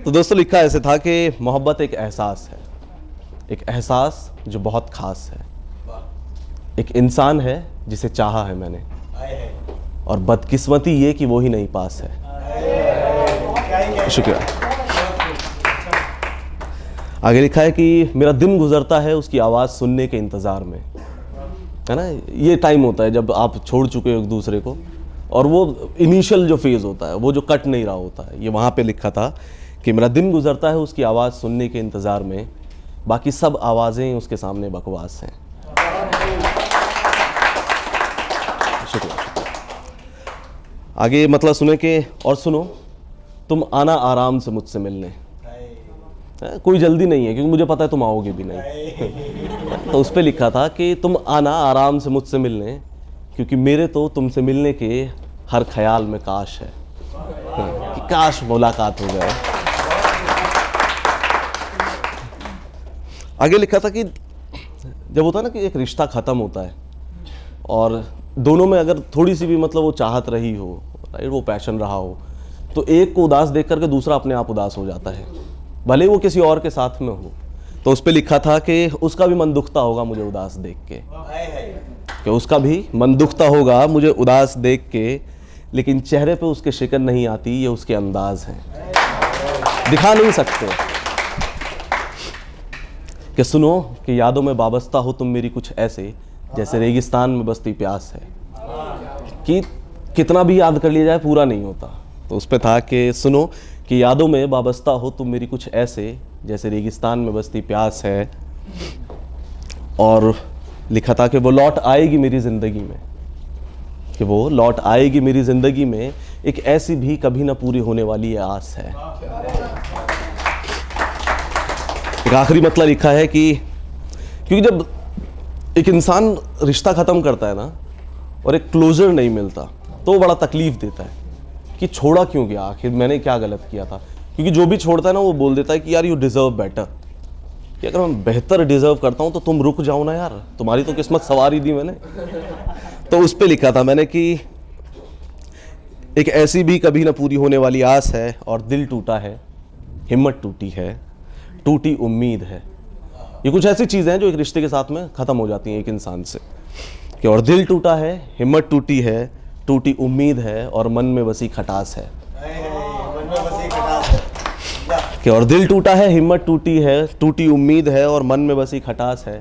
तो दोस्तों लिखा ऐसे था कि मोहब्बत एक एहसास है, एक एहसास जो बहुत खास है। एक इंसान है जिसे चाहा है मैंने, और बदकिस्मती ये कि वो ही नहीं पास है। शुक्रिया। आगे लिखा है कि मेरा दिन गुजरता है उसकी आवाज़ सुनने के इंतज़ार में, है ना। ये टाइम होता है जब आप छोड़ चुके हो एक दूसरे को, और वो इनिशियल जो फेज़ होता है, वो जो कट नहीं रहा होता है। ये वहाँ पे लिखा था कि मेरा दिन गुजरता है उसकी आवाज़ सुनने के इंतज़ार में, बाकी सब आवाज़ें उसके सामने बकवास हैं। शुक्रिया। आगे मतलब सुने के, और सुनो तुम आना आराम से मुझसे मिलने। कोई जल्दी नहीं है क्योंकि मुझे पता है तुम आओगे भी नहीं। तो उस पर लिखा था कि तुम आना आराम से मुझसे मिलने, क्योंकि मेरे तो तुमसे मिलने के हर ख्याल में काश है, कि काश मुलाकात हो जाए। आगे लिखा था कि जब होता है ना कि एक रिश्ता ख़त्म होता है और दोनों में अगर थोड़ी सी भी मतलब वो चाहत रही हो, राइट, वो पैशन रहा हो, तो एक को उदास देख करके दूसरा अपने आप उदास हो जाता है, भले वो किसी और के साथ में हो। तो उस पर लिखा था कि उसका भी मन दुखता होगा मुझे उदास देख के, कि उसका भी मन दुखता होगा मुझे उदास देख के, लेकिन चेहरे पे उसके शिकन नहीं आती, ये उसके अंदाज हैं, दिखा नहीं सकते। कि सुनो कि यादों में वाबस्ता हो तुम मेरी कुछ ऐसे, जैसे रेगिस्तान में बसती प्यास है, कि कितना भी याद कर लिया जाए पूरा नहीं होता। तो उस पर था कि सुनो कि यादों में वाबस्ता हो तुम मेरी कुछ ऐसे, जैसे रेगिस्तान में बसती प्यास है। और लिखा था कि वो लौट आएगी मेरी ज़िंदगी में, कि वो लौट आएगी मेरी ज़िंदगी में, एक ऐसी भी कभी ना पूरी होने वाली ये आस है। एक आखिरी मतलब लिखा है कि क्योंकि जब एक इंसान रिश्ता ख़त्म करता है ना और एक क्लोजर नहीं मिलता, तो बड़ा तकलीफ़ देता है कि छोड़ा क्यों गया, आखिर मैंने क्या गलत किया था। क्योंकि जो भी छोड़ता है ना वो बोल देता है कि यार यू डिज़र्व बेटर, कि अगर मैं बेहतर डिज़र्व करता हूँ तो तुम रुक जाओ ना यार, तुम्हारी तो किस्मत सवारी दी मैंने। तो उस पर लिखा था मैंने कि एक ऐसी भी कभी ना पूरी होने वाली आस है, और दिल टूटा है, हिम्मत टूटी है, टूटी उम्मीद है। ये कुछ ऐसी चीज़ें हैं जो एक रिश्ते के साथ में ख़त्म हो जाती हैं एक इंसान से, कि और दिल टूटा है, हिम्मत टूटी है, टूटी उम्मीद है, और मन में बसी खटास है। कि और दिल टूटा है, हिम्मत टूटी है, टूटी उम्मीद है, और मन में बसी खटास है।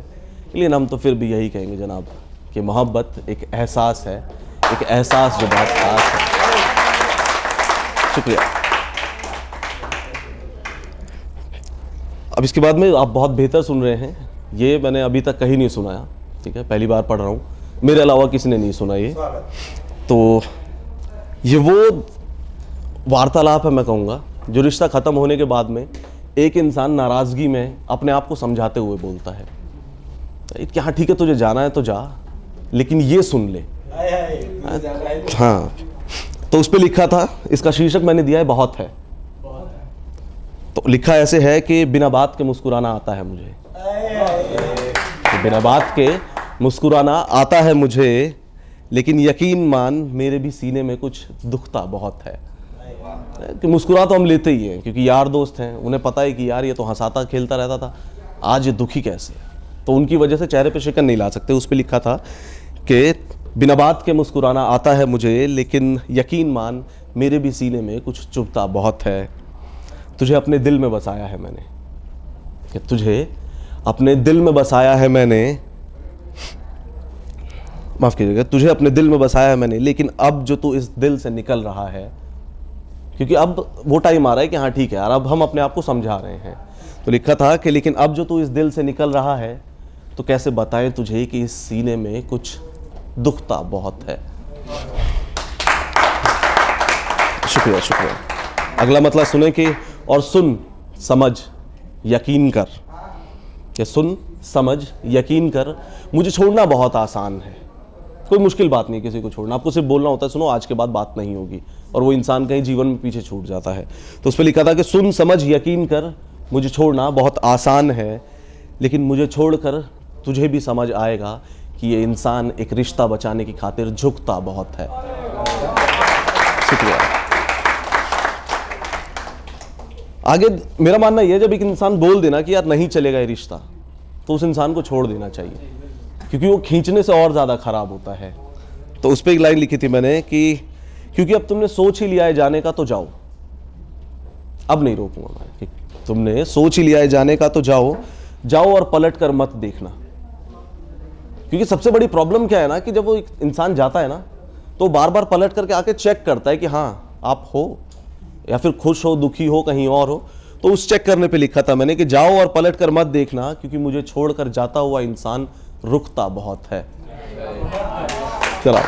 लेकिन हम तो फिर भी यही कहेंगे जनाब कि मोहब्बत एक एहसास है, एक एहसास जो बहुत खास है। शुक्रिया। अब इसके बाद में आप बहुत बेहतर सुन रहे हैं, ये मैंने अभी तक कहीं नहीं सुनाया, ठीक है, पहली बार पढ़ रहा हूँ, मेरे अलावा किसी ने नहीं सुना ये। तो ये वो वार्तालाप है, मैं कहूँगा, जो रिश्ता ख़त्म होने के बाद में एक इंसान नाराज़गी में अपने आप को समझाते हुए बोलता है कि हाँ ठीक है तुझे जाना है तो जा, लेकिन ये सुन ले। हाँ, तो उस पर लिखा था, इसका शीर्षक मैंने दिया है बहुत है। तो लिखा ऐसे है कि बिना बात के मुस्कुराना आता है मुझे, बिना बात के मुस्कुराना आता है मुझे, लेकिन यकीन मान मेरे भी सीने में कुछ दुखता बहुत है। कि मुस्कुरा तो हम लेते ही हैं क्योंकि यार दोस्त हैं, उन्हें पता है कि यार ये तो हंसाता खेलता रहता था, आज ये दुखी कैसे, तो उनकी वजह से चेहरे पे शिकन नहीं ला सकते। उस पर लिखा था कि बिना बात के मुस्कुराना आता है मुझे, लेकिन यकीन मान मेरे भी सीने में कुछ चुभता बहुत है। तुझे अपने दिल में बसाया है मैंने, कि तुझे अपने दिल में बसाया है मैंने, माफ़ कीजिएगा, तुझे अपने दिल में बसाया है मैंने, लेकिन अब जो तू इस दिल से निकल रहा है, क्योंकि अब वो टाइम आ रहा है कि हाँ ठीक है यार अब हम अपने आप को समझा रहे हैं। तो लिखा था कि लेकिन अब जो तू इस दिल से निकल रहा है, तो कैसे बताएं तुझे कि इस सीने में कुछ दुखता बहुत है। शुक्रिया शुक्रिया। अगला मतलब सुने कि और सुन समझ यकीन कर, कि सुन समझ यकीन कर, मुझे छोड़ना बहुत आसान है। कोई मुश्किल बात नहीं किसी को छोड़ना, आपको सिर्फ बोलना होता है सुनो आज के बाद बात नहीं होगी, और वो इंसान कहीं जीवन में पीछे छूट जाता है। तो उस पर लिखा था कि सुन समझ यकीन कर, मुझे छोड़ना बहुत आसान है, लेकिन मुझे छोड़कर तुझे भी समझ आएगा कि ये इंसान एक रिश्ता बचाने की खातिर झुकता बहुत है। शुक्रिया। आगे मेरा मानना यह है, जब एक इंसान बोल देना कि यार नहीं चलेगा ये रिश्ता, तो उस इंसान को छोड़ देना चाहिए, क्योंकि वो खींचने से और ज़्यादा खराब होता है। तो उस पर एक लाइन लिखी थी मैंने कि क्योंकि अब तुमने सोच ही लिया है जाने का तो जाओ, अब नहीं रोकूंगा मैं, कि तुमने सोच ही लिया है जाने का तो जाओ, जाओ और पलट कर मत देखना। क्योंकि सबसे बड़ी प्रॉब्लम क्या है ना, कि जब वो इंसान जाता है ना, तो बार बार पलट करके आके चेक करता है कि हाँ आप हो, या फिर खुश हो, दुखी हो, कहीं और हो। तो उस चेक करने पे लिखा था मैंने कि जाओ और पलट कर मत देखना, क्योंकि मुझे छोड़कर जाता हुआ इंसान रुकता बहुत है। चलो,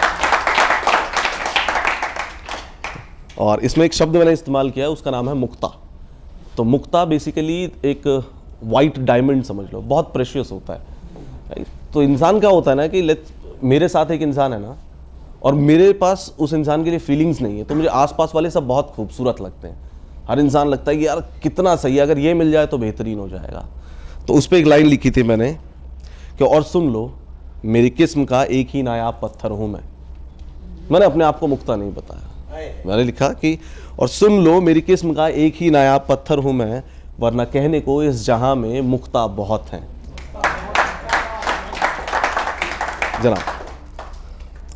और इसमें एक शब्द मैंने इस्तेमाल किया है, उसका नाम है मुक्ता। तो मुक्ता बेसिकली एक वाइट डायमंड समझ लो, बहुत प्रेशियस होता है। तो इंसान क्या होता है ना कि मेरे साथ एक इंसान है ना, और मेरे पास उस इंसान के लिए फीलिंग्स नहीं है, तो मुझे आसपास वाले सब बहुत खूबसूरत लगते हैं। हर इंसान लगता है कि यार कितना सही है, अगर ये मिल जाए तो बेहतरीन हो जाएगा। तो उस पर एक लाइन लिखी थी मैंने कि और सुन लो मेरी किस्म का एक ही नायाब पत्थर हूँ मैं। मैंने अपने आप को मुक्ता नहीं बताया, मैंने लिखा कि और सुन लो मेरी किस्म का एक ही नायाब पत्थर हूँ मैं, वरना कहने को इस जहां में मुक्ता बहुत हैं। जनाब,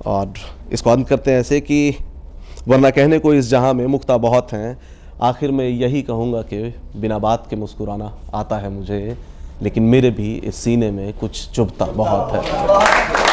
और इसको अंत करते हैं ऐसे कि वरना कहने को इस जहां में मुक्ता बहुत हैं, आखिर में यही कहूँगा कि बिना बात के मुस्कुराना आता है मुझे, लेकिन मेरे भी इस सीने में कुछ चुभता बहुत है।